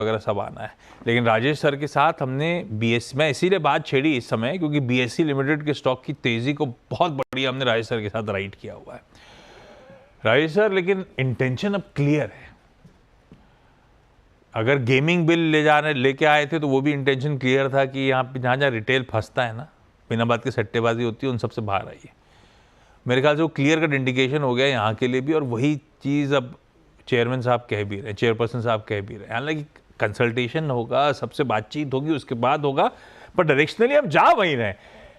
वगैरह सब आना है। लेकिन राजेश सर के साथ हमने मैं इसीलिए बात छेड़ी इस समय क्योंकि बीएससी लिमिटेड के स्टॉक की तेजी को बहुत बढ़िया हमने राजेश सर के साथ राइड किया हुआ है। राजेश सर, लेकिन इंटेंशन अब क्लियर है। अगर गेमिंग बिल लेके आए थे तो वो भी इंटेंशन क्लियर था कि यहाँ पे जहाँ जहाँ रिटेल फंसता है ना, बिना बात की सट्टेबाजी होती है, उन सबसे बाहर आइए। मेरे ख्याल से वो क्लियर कट इंडिकेशन हो गया यहाँ के लिए भी, और वही चीज़ अब चेयरमैन साहब कह भी रहे, चेयरपर्सन साहब कह भी रहे। हालांकि कंसल्टेशन होगा, सबसे बातचीत होगी, उसके बाद होगा, पर डायरेक्शनली हम जा वहीं रहे।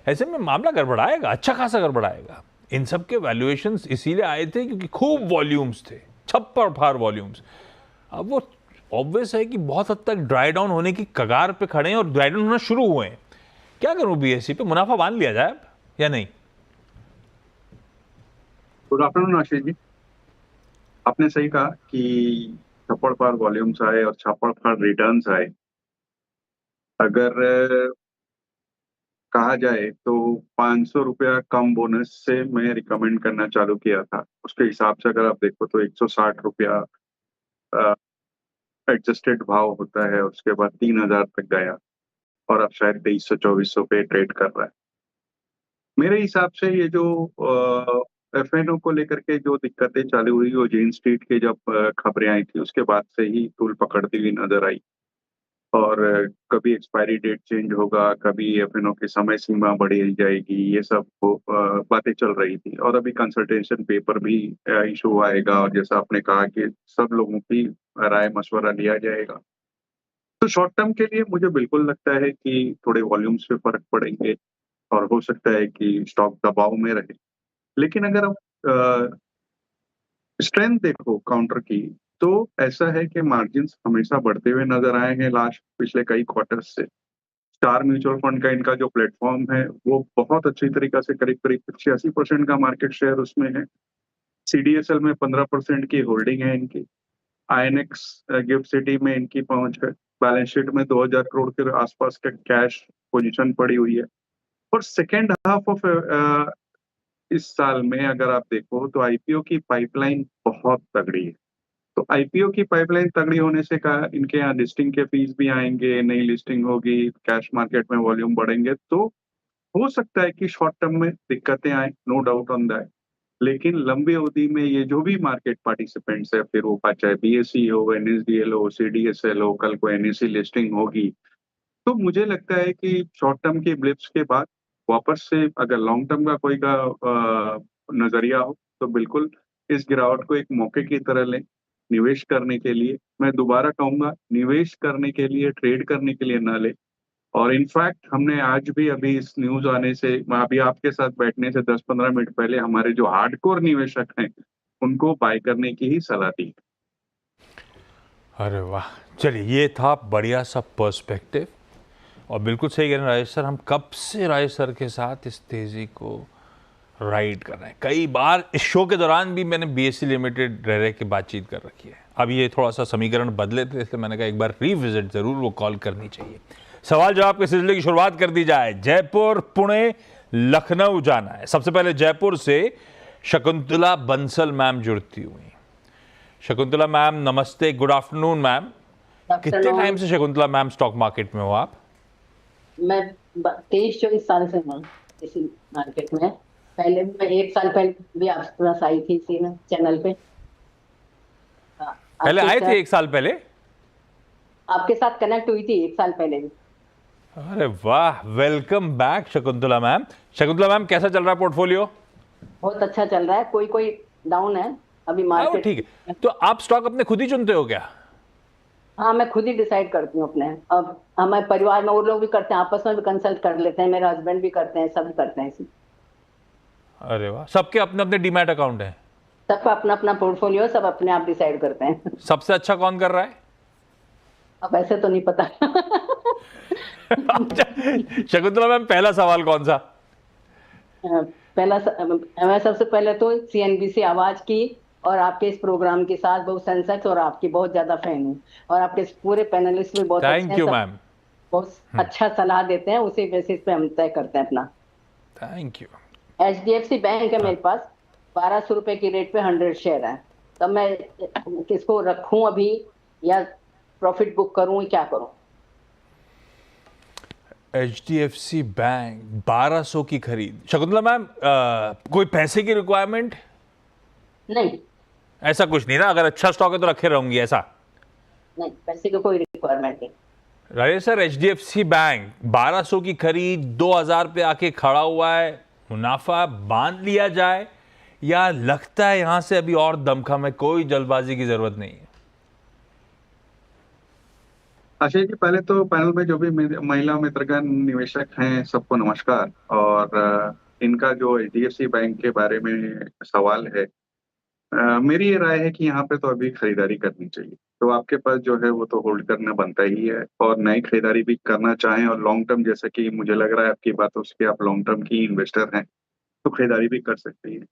ऐसे में मामला गड़बड़ाएगा, अच्छा खासा गड़बड़ाएगा। इन सब के वैल्यूएशंस इसीलिए आए थे क्योंकि खूब वॉल्यूम्स थे, छप्पर फार वॉल्यूम्स। अब वो ऑब्वियस है कि बहुत हद तक ड्राई डाउन होने की कगार पे खड़े हैं और ड्राई डाउन होना शुरू हुए हैं। क्या करूं, बीएससी पे मुनाफा बांध लिया जाए या नहीं? Good afternoon Ashish ji. आपने सही कहा कि छप्पड़ फाड़ वॉल्यूम्स आए और छप्पड़ फाड़ रिटर्न्स आए। अगर कहा जाए तो 500 रुपया कम बोनस से मैं रिकमेंड करना चालू किया था। उसके हिसाब से अगर आप देखो तो 160 रुपया एडजस्टेड भाव होता है, उसके बाद 3000 तक गया और अब शायद 2300-2400 पे ट्रेड कर रहा है। मेरे हिसाब से ये जो एफएनओ को लेकर के जो दिक्कतें चालू हुई, वो जेन स्ट्रीट के जब खबरें आई थी उसके बाद से ही तूल पकड़ती हुई नजर आई। और कभी एक्सपायरी डेट चेंज होगा, कभी एफएनओ की समय सीमा बढ़ी जाएगी, ये सब बातें चल रही थी। और अभी कंसल्टेशन पेपर भी इशू आएगा और जैसा आपने कहा कि सब लोगों की राय मशवरा लिया जाएगा। तो शॉर्ट टर्म के लिए मुझे बिल्कुल लगता है कि थोड़े वॉल्यूम्स पे फर्क पड़ेंगे और हो सकता है कि स्टॉक दबाव में रहे। लेकिन अगर आप स्ट्रेंथ देखो काउंटर की, तो ऐसा है कि मार्जिन्स हमेशा बढ़ते हुए नजर आए हैं लास्ट पिछले कई क्वार्टर्स से। स्टार म्यूचुअल फंड का इनका जो प्लेटफॉर्म है वो बहुत अच्छी तरीके से करीब करीब 86% का मार्केट शेयर उसमें है। सीडीएसएल में 15% की होल्डिंग है इनकी। आईएनएक्स गिफ्ट सिटी में इनकी पहुंच है। बैलेंस शीट में 2000 करोड़ के आसपास का कैश पोजीशन पड़ी हुई है। और सेकेंड हाफ ऑफ इस साल में अगर आप देखो तो आईपीओ की पाइपलाइन बहुत तगड़ी है। तो आईपीओ की पाइपलाइन तगड़ी होने से कहा इनके यहाँ लिस्टिंग के फीस भी आएंगे, नई लिस्टिंग होगी, कैश मार्केट में वॉल्यूम बढ़ेंगे, तो हो सकता है कि शॉर्ट टर्म में दिक्कतें आए, नो डाउट ऑन दैट। लेकिन लंबी अवधि में ये जो भी मार्केट पार्टिसिपेंट्स है, फिर वो चाहे बीएसई हो, एनएसडीएल हो, सीडीएसएल हो, कल को एनएससी लिस्टिंग होगी, तो मुझे लगता है कि शॉर्ट टर्म के ब्लिप्स के बाद वापस से अगर लॉन्ग टर्म का कोई का नजरिया हो तो बिल्कुल इस गिरावट को एक मौके की तरह लें निवेश करने के लिए। मैं दोबारा कहूंगा, निवेश करने के लिए, ट्रेड करने के लिए ना ले। और इनफैक्ट हमने आज भी अभी इस न्यूज आने से, मैं अभी आपके साथ बैठने से 10-15 मिनट पहले हमारे जो हार्डकोर निवेशक हैं उनको बाय करने की ही सलाह दी। अरे वाह, चलिए ये था बढ़िया सा पर्सपेक्टिव। और बिल्कुल सही कह रहे हैं राजेश सर, हम कब से राजेश सर के साथ इस तेजी को राइड कर रहे हैं। कई बार इस शो के दौरान भी मैंने बीएससी लिमिटेड रह के बातचीत कर रखी है। अब ये थोड़ा सा समीकरण बदले थे, इसलिए मैंने कहा एक बार रिविजिट जरूर वो कॉल करनी चाहिए। सवाल जवाब के सिलसिले की शुरुआत कर दी जाए। जयपुर, पुणे, लखनऊ जाना है। सबसे पहले जयपुर से शकुंतला बंसल मैम जुड़ती हुई। शकुंतला मैम नमस्ते, गुड आफ्टरनून मैम। कितने टाइम से शकुंतला मैम स्टॉक मार्केट में हो आप? मैं 23-24 साल से हूँ इसी मार्केट में। पहले भी मैं 1 साल पहले भी आपके पास आई थी इसी में चैनल पे। पहले आए थे 1 साल पहले? आपके साथ कनेक्ट हुई थी 1 साल पहले भी। अरे वाह, welcome back Shakuntala ma'am. Shakuntala ma'am, कैसा चल रहा है पोर्टफोलियो? बहुत अच्छा चल रहा है, कोई कोई डाउन है अभी मार्केट। ठीक है, तो आप स्टॉक अपने खुद ही चुनते हो क्या? हाँ, मैं खुद ही डिसाइड करती हूँ अपने। अब हमारे परिवार में और लोग भी करते हैं, आपस में भी कंसल्ट कर लेते हैं, मेरे हस्बैंड भी करते हैं, सब करते हैं इसी। अरे वाह, सबके अपने अपने डीमैट अकाउंट है? सबका अपना अपना पोर्टफोलियो, सब अपने आप डिसाइड करते हैं। सबसे अच्छा कौन कर रहा है? अब ऐसे तो नहीं पता। शकुंतला मैम, पहला सवाल कौन सा? मैं सबसे पहले तो सीएनबीसी आवाज की और आपके इस प्रोग्राम के साथ बहुत सेंसेक्स और आपकी बहुत ज्यादा फैन हूँ। और आपके पूरे पैनलिस्ट भी बहुत थैंक यू मैम। बहुत अच्छा सलाह देते हैं, उसी बेसिस पे हम तय करते हैं अपना। Thank you. एचडीएफसी बैंक है मेरे पास, 1200 रुपए की रेट पे 100 शेयर है। तब मैं किसको रखूं अभी या प्रॉफिट बुक करूं, क्या करूं? HDFC बैंक 1200 की खरीद। शकुंतला मैम, कोई पैसे की रिक्वायरमेंट? नहीं ऐसा कुछ नहीं ना, अगर अच्छा स्टॉक है तो रखे रहूंगी, ऐसा? नहीं, पैसे की कोई रिक्वायरमेंट नहीं। राजेश सर, HDFC बैंक 1200 की खरीद, 2000 पे आके खड़ा हुआ है, मुनाफा बांध लिया जाए या लगता है यहां से अभी और दमखम है, कोई जल्दबाजी की जरूरत नहीं है? आशीष जी, पहले तो पैनल में जो भी महिला मित्रगण निवेशक हैं सबको नमस्कार। और इनका जो HDFC बैंक के बारे में सवाल है, मेरी ये राय है कि यहाँ पे तो अभी खरीदारी करनी चाहिए। तो आपके पास जो है वो तो होल्ड करना बनता ही है, और नई खरीदारी भी करना चाहें और लॉन्ग टर्म, जैसा कि मुझे लग रहा है आपकी बातों से आप लॉन्ग टर्म की इन्वेस्टर हैं, तो खरीदारी भी कर सकती हैं।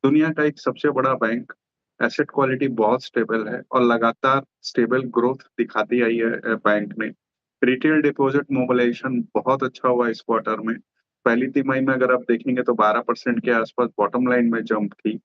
दुनिया का एक सबसे बड़ा बैंक, एसेट क्वालिटी बहुत स्टेबल है और लगातार स्टेबल ग्रोथ दिखाती आई है बैंक ने। रिटेल डिपॉजिट मोबिलाइजेशन बहुत अच्छा हुआ इस क्वार्टर में। पहली तिमाही में अगर आप देखेंगे तो 12% के आसपास बॉटम लाइन में जंप थी।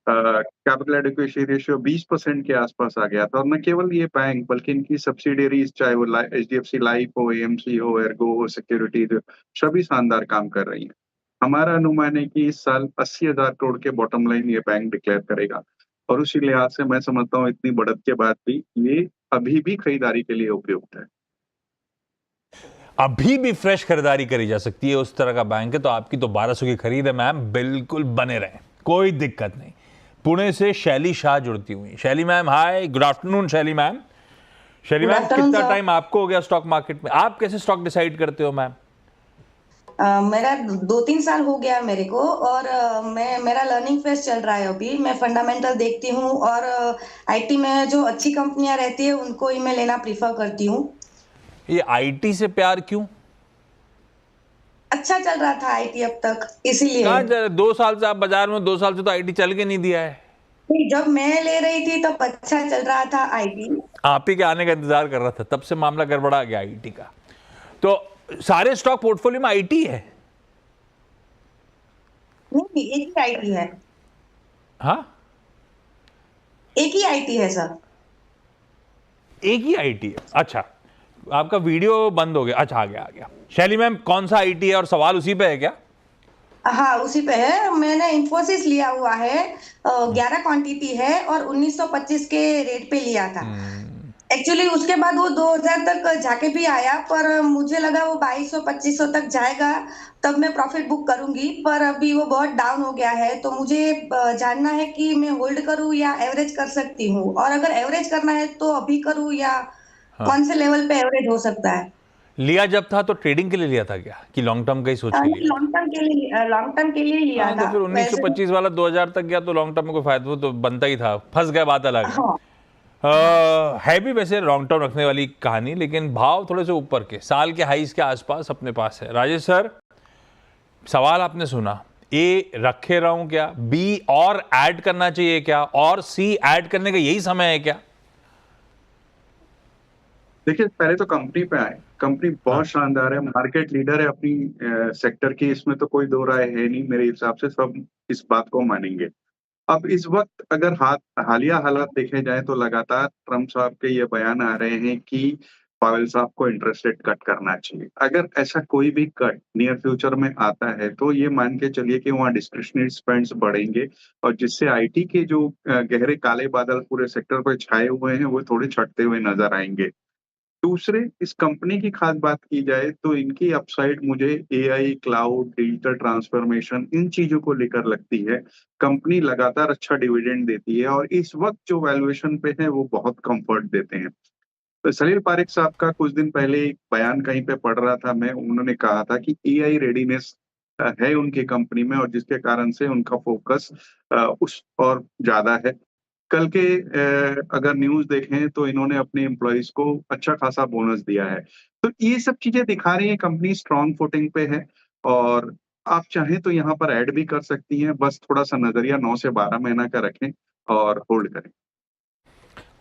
कैपिटल एडिक्वेसी रेशियो 20% के आसपास आ गया था। और न केवल ये बैंक बल्कि इनकी सब्सिडियरीज, चाहे वो HDFC लाइफ हो, AMC हो, एर्गो हो, सिक्योरिटीज, सभी शानदार काम कर रही हैं। हमारा अनुमान है कि इस साल 80,000 करोड़ के बॉटम लाइन ये बैंक डिक्लेयर करेगा, और उसी लिहाज से मैं समझता हूँ इतनी बढ़त के बाद भी ये अभी भी खरीदारी के लिए उपयुक्त है। अभी भी फ्रेश खरीदारी करी जा सकती है, उस तरह का बैंक है। तो आपकी तो 1200 की खरीद है मैम, बिल्कुल बने रहें, कोई दिक्कत नहीं। पुणे से शैली शाह जुड़ती हुई। शैली मैम, हाय, गुड आफ्टरनून शैली मैम। शैली मैम, कितना टाइम आपको हो गया स्टॉक मार्केट में? आप कैसे स्टॉक डिसाइड करते हो मैम? मेरा 2-3 साल हो गया मेरे को, और मेरा लर्निंग फेज चल रहा है अभी। मैं फंडामेंटल देखती हूँ, और आईटी में जो अच्छी कंपनियां रहती है उनको ही मैं लेना प्रीफर करती हूँ। ये आईटी से प्यार क्यों? अच्छा चल रहा था आईटी अब तक, इसीलिए। 2 साल से आप बाजार में, 2 साल से तो आईटी चल के नहीं दिया है। जब मैं ले रही थी तब अच्छा चल रहा था आईटी। आप ही के आने का इंतजार कर रहा था, तब से मामला गड़बड़ा गया आईटी का। तो सारे स्टॉक पोर्टफोलियो में आईटी है? नहीं, एक ही आईटी है। हाँ, एक ही आईटी है सर। एक ही आईटी है, अच्छा। आपका वीडियो बंद हो गया, अच्छा आ गया। शैली मैम, कौन सा आईटी है और सवाल उसी पे है क्या? हाँ, उसी पे है। मैंने इंफोसिस लिया हुआ है, 11 क्वांटिटी है और 1925 के रेट पे लिया था। एक्चुअली उसके बाद वो 2000 तक जाके भी आया, पर मुझे लगा वो 2200-2500 तक जाएगा तब मैं प्रॉफिट बुक करूंगी, पर अभी वो बहुत डाउन हो गया है। तो मुझे जानना है कि मैं होल्ड करूं या एवरेज कर सकती हूँ, और अगर एवरेज करना है तो अभी करूं या कौन से लेवल पे एवरेज हो सकता है? लिया जब था तो ट्रेडिंग के लिए लिया था क्या, कि लॉन्ग टर्म का ही सोच के लिया? लॉन्ग टर्म के लिए लिया था। तो फिर 1925 वाला 2000 तक गया तो लॉन्ग टर्म में कोई फायदा, वो तो बनता ही था। फंस गया, बात अलग है। है भी वैसे लॉन्ग टर्म रखने वाली कहानी, लेकिन भाव थोड़े से ऊपर के, साल के हाईज के आसपास अपने पास है। राजेश सर, सवाल आपने सुना। ए, रखे रहूं क्या? बी, और ऐड करना चाहिए क्या? और सी, ऐड करने का यही समय है क्या? देखिए, पहले तो कंपनी पे आए। कंपनी बहुत शानदार है, मार्केट लीडर है अपनी सेक्टर की, इसमें तो कोई दो राय है नहीं। मेरे हिसाब से सब इस बात को मानेंगे। अब इस वक्त अगर हालिया हालात देखे जाए तो लगातार ट्रम्प साहब के ये बयान आ रहे हैं कि पावेल साहब को इंटरेस्ट रेट कट करना चाहिए। अगर ऐसा कोई भी कट नियर फ्यूचर में आता है तो ये मान के चलिए कि वहाँ डिस्क्रिशनरी स्पेंड्स बढ़ेंगे, और जिससे आईटी के जो गहरे काले बादल पूरे सेक्टर पर छाए हुए हैं वो थोड़े छटते हुए नजर आएंगे। दूसरे, इस कंपनी की खास बात की जाए तो इनकी अपसाइड मुझे एआई, क्लाउड, डिजिटल ट्रांसफॉर्मेशन, इन चीजों को लेकर लगती है। कंपनी लगातार अच्छा डिविडेंड देती है और इस वक्त जो वैल्यूएशन पे है वो बहुत कंफर्ट देते हैं। तो सलील पारेख साहब का कुछ दिन पहले एक बयान कहीं पे पढ़ रहा था मैं, उन्होंने कहा था कि एआई रेडीनेस है उनकी कंपनी में, और जिसके कारण से उनका फोकस उस और ज्यादा है। कल के अगर न्यूज़ देखें तो इन्होंने अपने एम्प्लॉइज को अच्छा खासा बोनस दिया है। तो ये सब चीजें दिखा रही है कंपनी स्ट्रॉन्ग फुटिंग पे है, और आप चाहें तो यहाँ पर ऐड भी कर सकती हैं। बस थोड़ा सा नजरिया 9 से 12 महीना का रखें और होल्ड करें।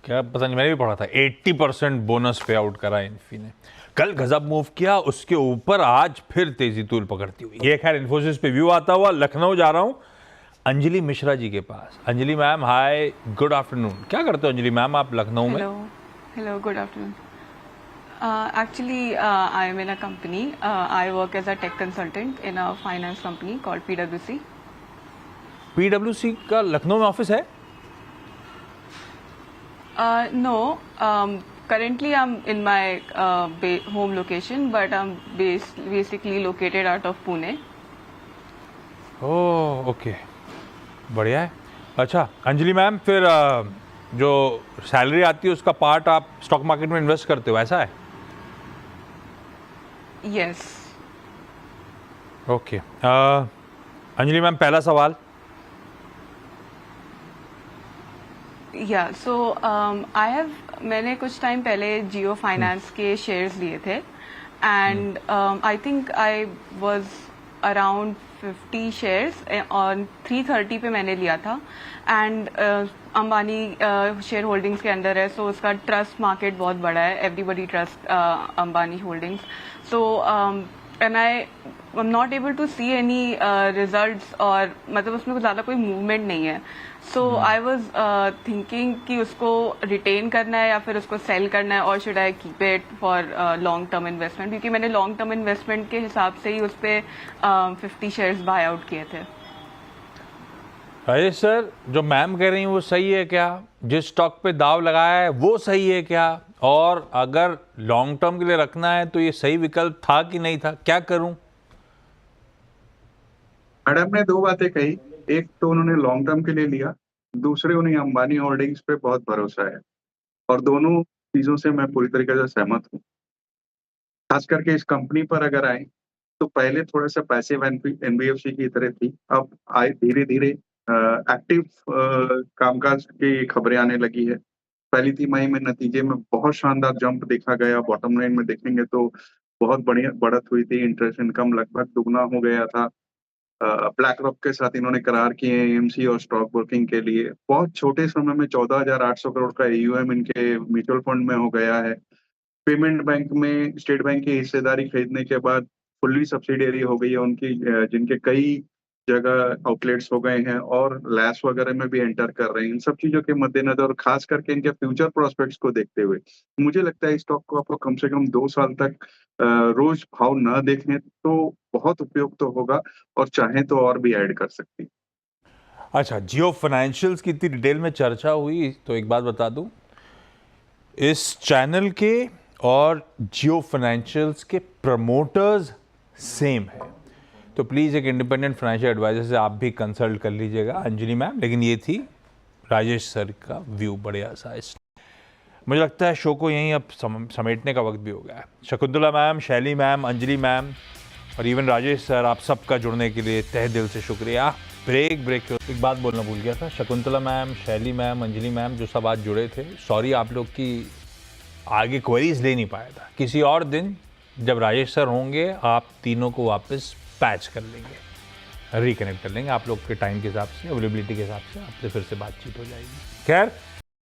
क्या पता नहीं, मैंने भी पढ़ा था 80% बोनस पे आउट करा इन्फी ने। कल गजब मूव किया, उसके ऊपर आज फिर तेजी तूल पकड़ती हुई। ये खैर इन्फोसिस पे व्यू आता हुआ लखनऊ जा रहा हूं अंजलि मिश्रा जी के पास। अंजलि मैम, हाय, गुड आफ्टरनून। क्या करते हो अंजलि मैम आप लखनऊ में? Hello, good afternoon. Actually, I am in a company. I work as a tech consultant in a finance company called PwC. PwC का लखनऊ में ऑफिस है? No, currently I'm in my home location, but I'm basically located out of Pune. Oh okay, बढ़िया है। अच्छा Anjali ma'am, फिर जो salary आती है उसका पार्ट आप स्टॉक मार्केट में इन्वेस्ट करते हो, ऐसा है? Yes. ओके अंजलि मैम, पहला सवाल। या सो मैंने कुछ टाइम पहले जियो फाइनेंस के शेयर्स लिए थे and I think I was around 50 shares और 330 पे मैंने लिया था एंड अंबानी शेयर होल्डिंग्स के अंदर है, सो उसका ट्रस्ट मार्केट बहुत बड़ा है, everybody trust Ambani holdings, so and I am not able to see any results और मतलब उसमें ज़्यादा कोई मूवमेंट नहीं है, सो आई वॉज थिंकिंग कि उसको रिटेन करना है या फिर उसको सेल करना है और should I keep it for long term investment, क्योंकि मैंने लॉन्ग टर्म इन्वेस्टमेंट के हिसाब से ही उस पर 50 शेयर्स बाय आउट किए थे। राजेश सर, जो मैम कह रही हैं वो सही है क्या? जिस स्टॉक पे दाव लगाया है वो सही है क्या? और अगर लॉन्ग टर्म के लिए रखना है तो ये सही विकल्प था कि नहीं था, क्या करूं? मैडम ने दो बातें कही, एक तो उन्होंने लॉन्ग टर्म के लिए लिया, दूसरे उन्हें अंबानी होल्डिंग्स पे बहुत भरोसा है, और दोनों चीजों से मैं पूरी तरीके से सहमत हूँ। खास करके इस कंपनी पर अगर आए तो पहले थोड़ा सा पैसिव एनबीएफसी की तरह थी, अब आए धीरे धीरे एक्टिव कामकाज की खबरें आने लगी है। पहली तिमाही में नतीजे में बहुत शानदार जंप देखा गया, बॉटम लाइन में देखेंगे तो बहुत बढ़िया बढ़त हुई थी, इंटरेस्ट इनकम लगभग दुगना हो गया था। ब्लैक रॉक के साथ इन्होंने करार किए एएमसी और स्टॉक ब्रोकिंग के लिए। बहुत छोटे समय में 14,800 करोड़ का एयूएम इनके म्यूचुअल फंड में हो गया है। पेमेंट बैंक में स्टेट बैंक की हिस्सेदारी खरीदने के बाद फुल्ली सब्सिडियरी हो गई है उनकी, जिनके कई जगह आउटलेट्स हो गए हैं और लैस वगैरह में भी एंटर कर रहे हैं। इन सब चीजों के मद्देनजर और खास करके इनके फ्यूचर प्रोस्पेक्ट्स को देखते हुए मुझे लगता है इस स्टॉक को आपको कम से कम 2 साल तक रोज भाव न देखें तो बहुत उपयुक्त तो होगा, और चाहें तो और भी ऐड कर सकती हैं। अच्छा, जियो फाइनेंशियल्स की इतनी डिटेल में चर्चा हुई तो एक बात बता दूं, इस चैनल के और जियो फाइनेंशियल्स के प्रमोटर्स सेम है, तो प्लीज़ एक इंडिपेंडेंट फाइनेंशियल एडवाइजर से आप भी कंसल्ट कर लीजिएगा अंजलि मैम। लेकिन ये थी राजेश सर का व्यू, बढ़िया सा। मुझे लगता है शो को यहीं अब समेटने का वक्त भी हो गया है। शकुंतला मैम, शैली मैम, अंजलि मैम और इवन राजेश सर, आप सबका जुड़ने के लिए तहे दिल से शुक्रिया। ब्रेक एक बात बोलना भूल गया था। शकुंतला मैम, शैली मैम, अंजलि मैम जो सब आज जुड़े थे, सॉरी आप लोग की आगे क्वेरीज ले नहीं पाया था। किसी और दिन जब राजेश सर होंगे आप तीनों को वापस पैच कर लेंगे, रिकनेक्ट कर लेंगे, आप लोग के टाइम के हिसाब से, अवेलेबिलिटी के हिसाब से आपसे फिर से बातचीत हो जाएगी। खैर,